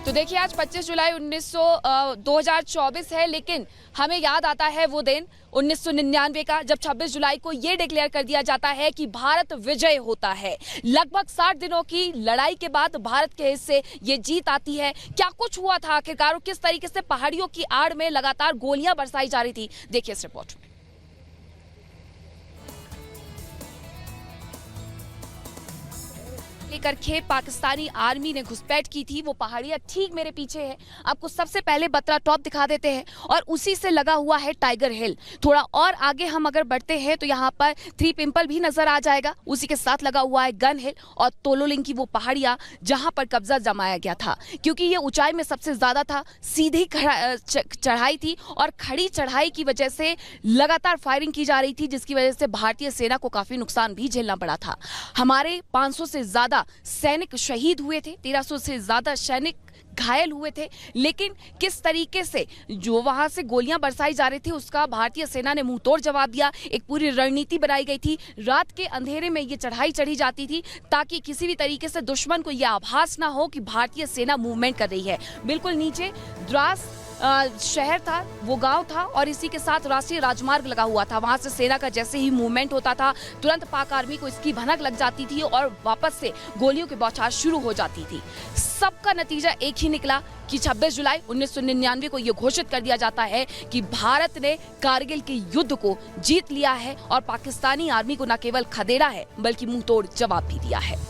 तो देखिए आज 25 जुलाई 2024 है, लेकिन हमें याद आता है वो दिन 1999 का, जब 26 जुलाई को ये डिक्लेयर कर दिया जाता है कि भारत विजय होता है। लगभग 60 दिनों की लड़ाई के बाद भारत के हिस्से ये जीत आती है। क्या कुछ हुआ था आखिरकार, किस तरीके से पहाड़ियों की आड़ में लगातार गोलियां बरसाई जा रही थी, देखिए इस रिपोर्ट में। करके पाकिस्तानी आर्मी ने घुसपैठ की थी। वो पहाड़ियां ठीक मेरे पीछे है। आपको सबसे पहले बत्रा टॉप दिखा देते हैं और उसी से लगा हुआ है टाइगर हिल। थोड़ा और आगे हम अगर बढ़ते हैं तो यहाँ पर थ्री पिंपल भी नजर आ जाएगा। उसी के साथ लगा हुआ है गन हिल और तोलोलिंग की वो पहाड़ियां जहां पर कब्जा जमाया गया था, क्योंकि ये ऊंचाई में सबसे ज्यादा था। सीधी चढ़ाई थी और खड़ी चढ़ाई की वजह से लगातार फायरिंग की जा रही थी, जिसकी वजह से भारतीय सेना को काफी नुकसान भी झेलना पड़ा था। हमारे 500 से ज्यादा सैनिक शहीद हुए थे, 1300 से ज्यादा सैनिक घायल हुए थे। लेकिन किस तरीके से जो वहां से गोलियां बरसाई जा रही थी उसका भारतीय सेना ने मुंह तोड़ जवाब दिया। एक पूरी रणनीति बनाई गई थी। रात के अंधेरे में ये चढ़ाई चढ़ी जाती थी ताकि किसी भी तरीके से दुश्मन को यह आभास ना हो कि भारतीय सेना मूवमेंट कर रही है। बिल्कुल नीचे द्रास शहर था, वो गांव था और इसी के साथ राष्ट्रीय राजमार्ग लगा हुआ था। वहां से सेना का जैसे ही मूवमेंट होता था तुरंत पाक आर्मी को इसकी भनक लग जाती थी और वापस से गोलियों की बौछार शुरू हो जाती थी। सबका नतीजा एक ही निकला कि 26 जुलाई 1999 को यह घोषित कर दिया जाता है कि भारत ने कारगिल के युद्ध को जीत लिया है और पाकिस्तानी आर्मी को न केवल खदेड़ा है बल्कि मुंह तोड़ जवाब भी दिया है।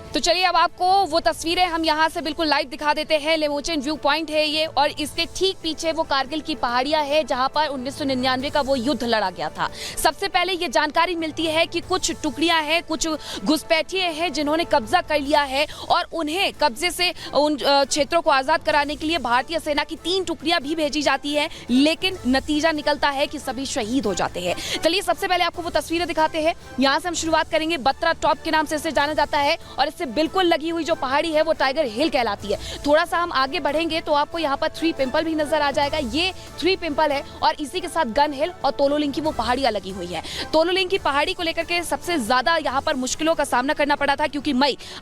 तो चलिए अब आपको वो तस्वीरें हम यहाँ से बिल्कुल लाइव दिखा देते हैं। लेमोचेन व्यू पॉइंट है ये और इसके ठीक पीछे वो कारगिल की पहाड़ियां है जहां पर 1999 का वो युद्ध लड़ा गया था। सबसे पहले ये जानकारी मिलती है कि कुछ टुकड़ियां हैं, कुछ घुसपैठिए हैं जिन्होंने कब्जा कर लिया है और उन्हें कब्जे से उन क्षेत्रों को आजाद कराने के लिए भारतीय सेना की 3 टुकड़ियां भी भेजी जाती है, लेकिन नतीजा निकलता है कि सभी शहीद हो जाते हैं। चलिए सबसे पहले आपको वो तस्वीरें दिखाते हैं। यहाँ से हम शुरुआत करेंगे। बत्रा टॉप के नाम से इसे जाना जाता है और इससे बिल्कुल लगी हुई जो पहाड़ी है वो टाइगर हिल कहलाती है। थोड़ा सा हम आगे बढ़ेंगे तो आपको यहाँ पर थ्री पिंपल भी नजर आ जाएगा। ये थ्री पिंपल है और इसी के साथ गन हिल और तोलोलिंग की वो पहाड़ियां लगी हुई है। तोलोलिंग की पहाड़ी को लेकर के सबसे ज्यादा यहाँ पर मुश्किलों का सामना करना पड़ा था, क्योंकि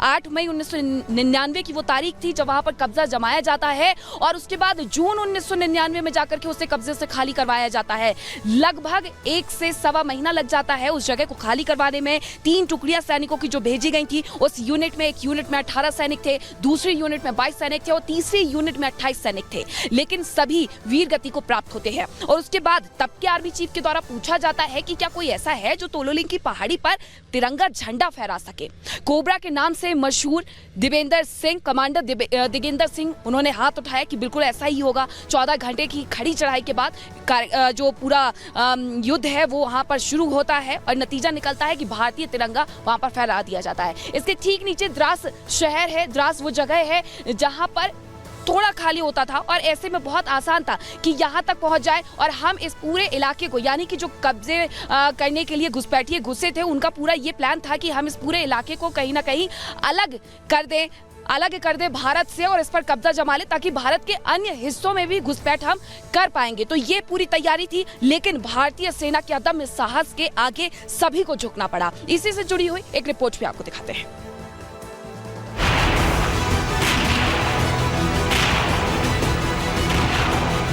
8 मई 1999 की वो तारीख थी जब वहां पर कब्जा जमाया जाता है और उसके बाद जून 1999 में जाकर के उसे कब्जे से खाली करवाया जाता है। लगभग 1 से सवा महीना लग जाता है उस जगह को खाली करवाने में। 3 टुकड़ियां सैनिकों की जो भेजी गई थी, उस यूनिट में एक यूनिट में 18 सैनिक थे, दूसरी यूनिट में 22 सैनिक थे और तीसरी यूनिट में 28 सैनिक थे, लेकिन सभी वीर गति को प्राप्त होते हैं। और उसके बाद तब के आर्मी चीफ के द्वारा पूछा जाता है कि क्या कोई ऐसा है जो तोलोलिंग की पहाड़ी पर तिरंगा झंडा फहरा सके। कोबरा के नाम से मशहूर दिवेंद्र सिंह, कमांडर दिगेंद्र सिंह, उन्होंने हाथ उठाया कि बिल्कुल ऐसा ही होगा। 14 घंटे की खड़ी चढ़ाई के बाद जो पूरा युद्ध है वो वहां पर शुरू होता है और नतीजा निकलता है कि भारतीय तिरंगा वहां पर फहरा दिया जाता है। इसके ठीक नीचे द्रास शहर है। द्रास वो जगह है जहां पर थोड़ा खाली होता था और ऐसे में बहुत आसान था कि यहाँ तक पहुंच जाए और हम इस पूरे इलाके को, यानी कि जो कब्जे करने के लिए घुसपैठिए घुसे थे, उनका पूरा ये प्लान था कि हम इस पूरे इलाके को कहीं ना कहीं अलग कर दे भारत से और इस पर कब्जा जमा ले, ताकि भारत के अन्य हिस्सों में भी घुसपैठ हम कर पाएंगे। तो ये पूरी तैयारी थी, लेकिन भारतीय सेना के अदम्य साहस के आगे सभी को झुकना पड़ा। इसी से जुड़ी हुई एक रिपोर्ट भी आपको दिखाते हैं।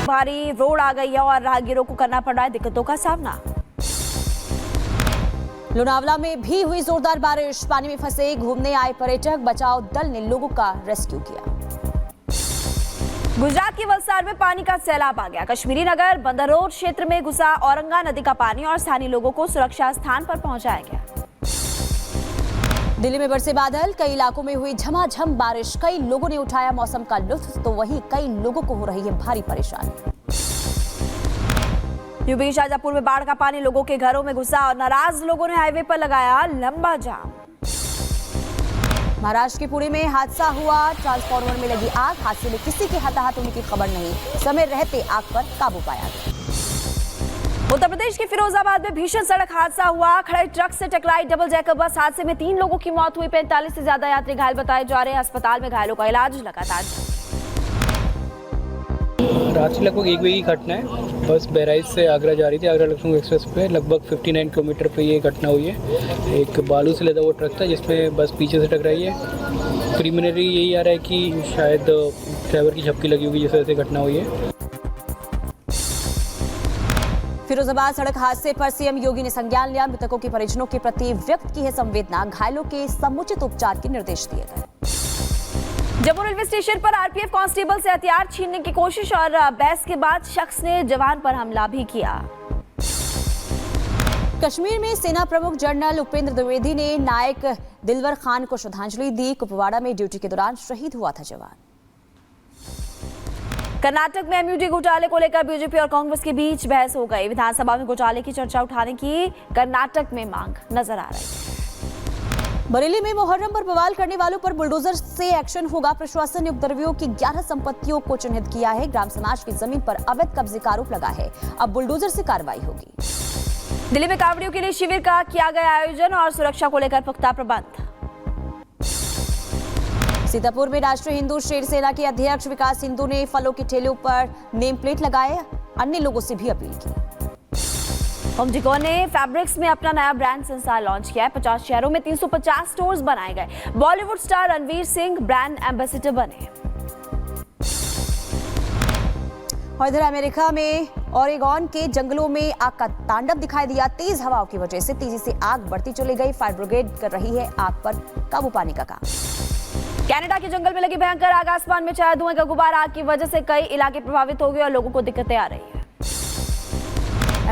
भारी रोड आ गई है और राहगीरों को करना पड़ रहा है दिक्कतों का सामना। लोनावला में भी हुई जोरदार बारिश। पानी में फंसे घूमने आए पर्यटक, बचाव दल ने लोगों का रेस्क्यू किया। गुजरात के वलसाड में पानी का सैलाब आ गया। कश्मीरी नगर बंदरोड क्षेत्र में घुसा औरंगा नदी का पानी और स्थानीय लोगों को सुरक्षा स्थान पर पहुंचाया गया। दिल्ली में बरसे बादल, कई इलाकों में हुई झमाझम बारिश। कई लोगों ने उठाया मौसम का लुत्फ, तो वहीं कई लोगों को हो रही है भारी परेशानी। यूपी शाजापुर में बाढ़ का पानी लोगों के घरों में घुसा और नाराज लोगों ने हाईवे पर लगाया लंबा जाम। महाराष्ट्र के पुणे में हादसा हुआ। ट्रांसफार्मर में लगी आग। हादसे में किसी के हताहत होने की खबर नहीं। समय रहते आग पर काबू पाया गया। उत्तर प्रदेश के फिरोजाबाद में भीषण सड़क हादसा हुआ। खड़े ट्रक से टकराई डबल डेकर बस। हादसे में 3 लोगों की मौत हुई। 45 से ज्यादा यात्री घायल बताए जा रहे हैं। अस्पताल में घायलों का इलाज लगातार। रात से लगभग 1 बजे की घटना है। बस बहराइच से आगरा जा रही थी। आगरा लखनऊ एक्सप्रेस पे लगभग 59 किलोमीटर पे ये घटना हुई है। एक बालू से लदा हुआ ट्रक था जिसमें बस पीछे से टकराई है। प्रीलिमिनरी यही आ रहा है कि शायद ड्राइवर की झपकी लगी होगी जिस वजह से घटना हुई है। फिरोजाबाद सड़क हादसे पर सीएम योगी ने संज्ञान लिया। मृतकों के परिजनों के प्रति व्यक्त की है संवेदना। घायलों के समुचित उपचार के निर्देश दिए गए। जम्मू रेलवे स्टेशन पर आरपीएफ कांस्टेबल से हथियार छीनने की कोशिश और बहस के बाद शख्स ने जवान पर हमला भी किया। कश्मीर में सेना प्रमुख जनरल उपेंद्र द्विवेदी ने नायक दिलवर खान को श्रद्धांजलि दी। कुपवाड़ा में ड्यूटी के दौरान शहीद हुआ था जवान। कर्नाटक में एमयूडी घोटाले को लेकर बीजेपी और कांग्रेस के बीच बहस हो गई। विधानसभा में घोटाले की चर्चा उठाने की कर्नाटक में मांग नजर आ रही है। बरेली में मुहर्रम पर बवाल करने वालों पर बुलडोजर से एक्शन होगा। प्रशासन ने उपद्रवियों की 11 संपत्तियों को चिन्हित किया है। ग्राम समाज की जमीन पर अवैध कब्जे का आरोप लगा है। अब बुलडोजर से कार्रवाई होगी। दिल्ली में कांवड़ियों के लिए शिविर का किया गया आयोजन और सुरक्षा को लेकर पुख्ता प्रबंध। सीतापुर में राष्ट्रीय हिंदू शेर सेना के अध्यक्ष विकास हिंदू ने फलों के ठेलों पर नेम प्लेट लगाए। अन्य लोगों से भी अपील की। होम डिकोर ने फैब्रिक्स में अपना नया ब्रांड संसार लॉन्च किया है। 50 शहरों में 350 स्टोर्स बनाए गए। Bollywood star Ranveer Singh brand ambassador बने। और इधर अमेरिका में ओरेगॉन के जंगलों में आग का तांडव दिखाई दिया। तेज हवाओं की वजह से तेजी से आग बढ़ती चली गई। फायर ब्रिगेड कर रही है आग पर काबू पाने का काम। कनाडा के जंगल में लगी भयंकर आग। आसमान में छाया धुएं का गुबार। आग की वजह से कई इलाके प्रभावित हो गए और लोगों को दिक्कतें आ रही है।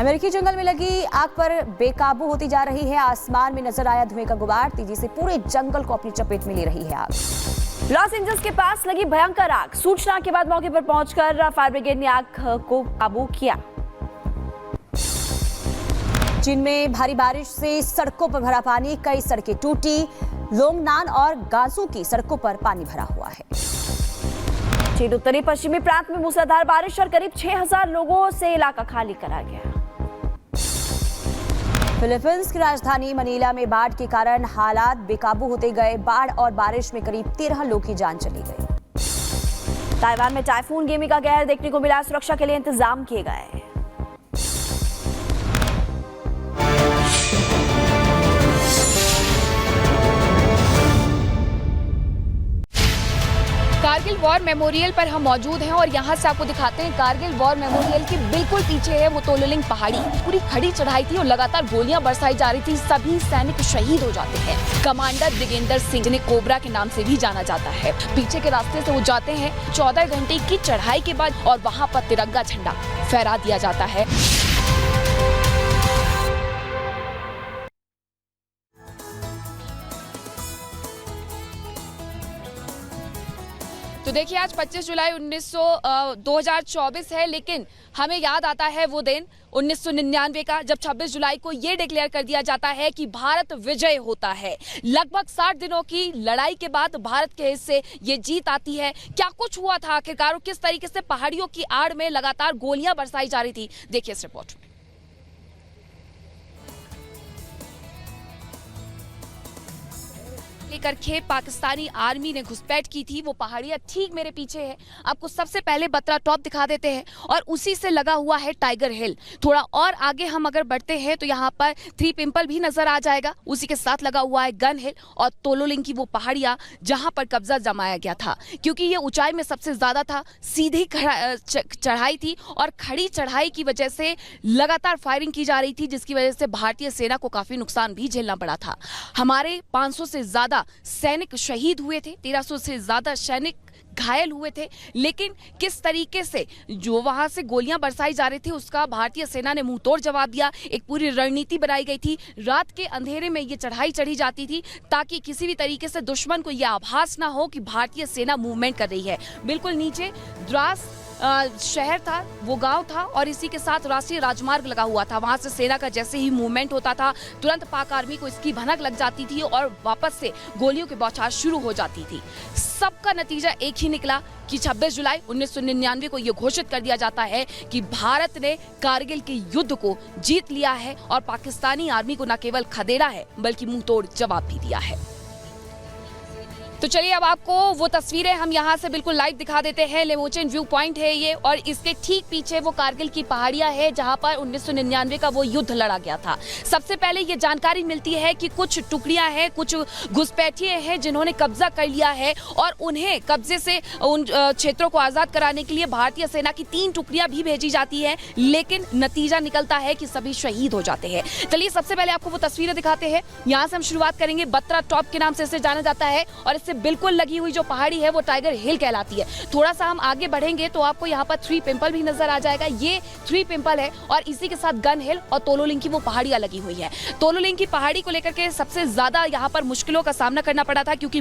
अमेरिकी जंगल में लगी आग पर बेकाबू होती जा रही है। आसमान में नजर आया धुएं का गुबार। तेजी से पूरे जंगल को अपनी चपेट में ले रही है आग। लॉस एंजल्स के पास लगी भयंकर आग। सूचना के बाद मौके पर पहुंचकर फायर ब्रिगेड ने आग को काबू किया। चीन में भारी बारिश से सड़कों पर भरा पानी। कई सड़कें टूटी। लोंगनान और गांसू की सड़कों पर पानी भरा हुआ है। चीन उत्तरी पश्चिमी प्रांत में मूसलाधार बारिश और करीब 6000 लोगों से इलाका खाली करा गया। फिलीपींस की राजधानी मनीला में बाढ़ के कारण हालात बेकाबू होते गए। बाढ़ और बारिश में करीब 13 लोगों की जान चली गई। ताइवान में टाइफून गेमी का कहर देखने को मिला। सुरक्षा के लिए इंतजाम किए गए। कारगिल वॉर मेमोरियल पर हम मौजूद हैं और यहाँ से आपको दिखाते हैं कारगिल वॉर मेमोरियल के बिल्कुल पीछे है वो तोलोलिंग पहाड़ी। पूरी खड़ी चढ़ाई थी और लगातार गोलियां बरसाई जा रही थी। सभी सैनिक शहीद हो जाते हैं। कमांडर ब्रिगेडियर सिंह, जिन्हें कोबरा के नाम से भी जाना जाता है, पीछे के रास्ते से वो जाते हैं। 14 घंटे की चढ़ाई के बाद और वहाँ पर तिरंगा झंडा फहरा दिया जाता है। तो देखिए आज 25 जुलाई 2024 है, लेकिन हमें याद आता है वो दिन 1999 का, जब 26 जुलाई को ये डिक्लेयर कर दिया जाता है कि भारत विजय होता है। लगभग 60 दिनों की लड़ाई के बाद भारत के हिस्से ये जीत आती है। क्या कुछ हुआ था आखिरकार, किस तरीके से पहाड़ियों की आड़ में लगातार गोलियां बरसाई जा रही थी, देखिए इस रिपोर्ट में। लेकर के पाकिस्तानी आर्मी ने घुसपैठ की थी। वो पहाड़ियां ठीक मेरे पीछे है। आपको सबसे पहले बत्रा टॉप दिखा देते हैं और उसी से लगा हुआ है टाइगर हिल। थोड़ा और आगे हम अगर बढ़ते हैं तो यहाँ पर 3 पिंपल भी नजर आ जाएगा। उसी के साथ लगा हुआ है गन हिल और तोलोलिंग की वो पहाड़ियां जहां पर कब्जा जमाया गया था, क्योंकि ये ऊंचाई में सबसे ज्यादा था। सीधी चढ़ाई थी और खड़ी चढ़ाई की वजह से लगातार फायरिंग की जा रही थी, जिसकी वजह से भारतीय सेना को काफी नुकसान भी झेलना पड़ा था। हमारे 500 से ज्यादा सैनिक शहीद हुए थे, 1300 से ज्यादा सैनिक घायल हुए थे। लेकिन किस तरीके से जो वहां से गोलियां बरसाई जा रही थी उसका भारतीय सेना ने मुंहतोड़ जवाब दिया। एक पूरी रणनीति बनाई गई थी। रात के अंधेरे में ये चढ़ाई चढ़ी जाती थी ताकि किसी भी तरीके से दुश्मन को यह आभास ना हो कि भारतीय सेना मूवमेंट कर रही है। बिल्कुल नीचे द्रास शहर था, वो गांव था और इसी के साथ राष्ट्रीय राजमार्ग लगा हुआ था। वहां से सेना का जैसे ही मूवमेंट होता था तुरंत पाक आर्मी को इसकी भनक लग जाती थी और वापस से गोलियों की बौछार शुरू हो जाती थी। सबका नतीजा एक ही निकला कि 26 जुलाई 1999 को यह घोषित कर दिया जाता है कि भारत ने कारगिल के युद्ध को जीत लिया है और पाकिस्तानी आर्मी को न केवल खदेड़ा है बल्कि मुंहतोड़ जवाब भी दिया है। तो चलिए अब आपको वो तस्वीरें हम यहाँ से बिल्कुल लाइव दिखा देते हैं। लेमोचेन व्यू पॉइंट है ये, और इसके ठीक पीछे वो कारगिल की पहाड़ियां है जहाँ पर 1999 का वो युद्ध लड़ा गया था। सबसे पहले ये जानकारी मिलती है कि कुछ टुकड़ियां हैं, कुछ घुसपैठिए हैं जिन्होंने कब्जा कर लिया है, और उन्हें कब्जे से उन क्षेत्रों को आजाद कराने के लिए भारतीय सेना की 3 टुकड़ियां भी भेजी जाती है, लेकिन नतीजा निकलता है कि सभी शहीद हो जाते हैं। चलिए सबसे पहले आपको वो तस्वीरें दिखाते हैं। यहाँ से हम शुरुआत करेंगे। बत्रा टॉप के नाम से इसे जाना जाता है, और इससे बिल्कुल लगी हुई जो पहाड़ी है वो टाइगर हिल कहलाती है। थोड़ा सा हम आगे बढ़ेंगे तो आपको यहाँ पर 3 पिंपल भी नजर आ जाएगा। ये 3 पिंपल है, और इसी के साथ गन हिल और तोलोलिंग की वो पहाड़ियां लगी हुई है। तोलोलिंग की पहाड़ी को लेकर के सबसे ज्यादा यहाँ पर मुश्किलों का सामना करना पड़ा था, क्योंकि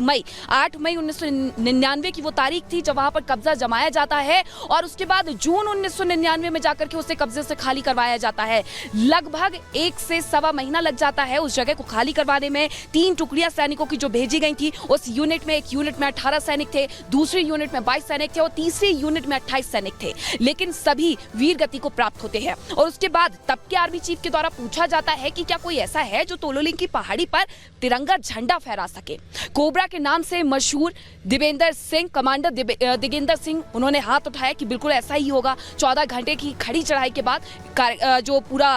8 मई 1999 की वो तारीख थी जब वहां पर कब्जा जमाया जाता है, और उसके बाद जून 1999 में जाकर के उसे कब्जे से खाली करवाया जाता है। लगभग 1 से सवा महीना लग जाता है उस जगह को खाली करवाने में। 3 टुकड़ियां सैनिकों की जो भेजी गई थी, उस यूनिट में, एक यूनिट में 18 सैनिक थे, दूसरी यूनिट में 22 सैनिक थे, और तीसरी यूनिट में 28 सैनिक थे, लेकिन सभी वीर गति को प्राप्त होते हैं। और उसके बाद तब के आर्मी चीफ के द्वारा पूछा जाता है कि क्या कोई ऐसा है जो तोलोलिंग की पहाड़ी पर तिरंगा झंडा फहरा सके। कोबरा के नाम से मशहूर दिगेंद्र सिंह, कमांडर दिगेंद्र सिंह, उन्होंने हाथ उठाया कि बिल्कुल ऐसा ही होगा। 14 घंटे की खड़ी चढ़ाई के बाद जो पूरा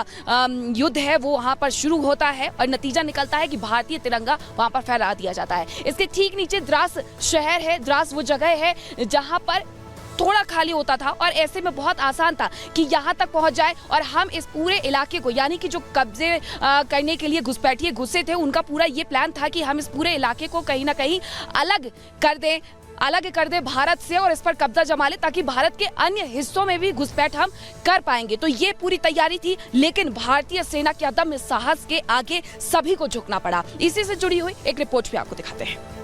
युद्ध है वो वहां पर शुरू होता है, और नतीजा निकलता है कि भारतीय तिरंगा वहां पर फहरा दिया जाता है। इसके ठीक नीचे द्रास शहर है। द्रास वो जगह है जहां पर थोड़ा खाली होता था, और ऐसे में बहुत आसान था कि यहाँ तक पहुंच जाए, और हम इस पूरे इलाके को, यानी कि जो कब्जे करने के लिए घुसपैठिए घुसे थे, उनका पूरा ये प्लान था कि हम इस पूरे इलाके को कहीं ना कहीं अलग कर दे भारत से, और इस पर कब्जा जमा ले, ताकि भारत के अन्य हिस्सों में भी घुसपैठ हम कर पाएंगे। तो ये पूरी तैयारी थी, लेकिन भारतीय सेना के अदम्य साहस के आगे सभी को झुकना पड़ा। इसी से जुड़ी हुई एक रिपोर्ट भी आपको दिखाते हैं।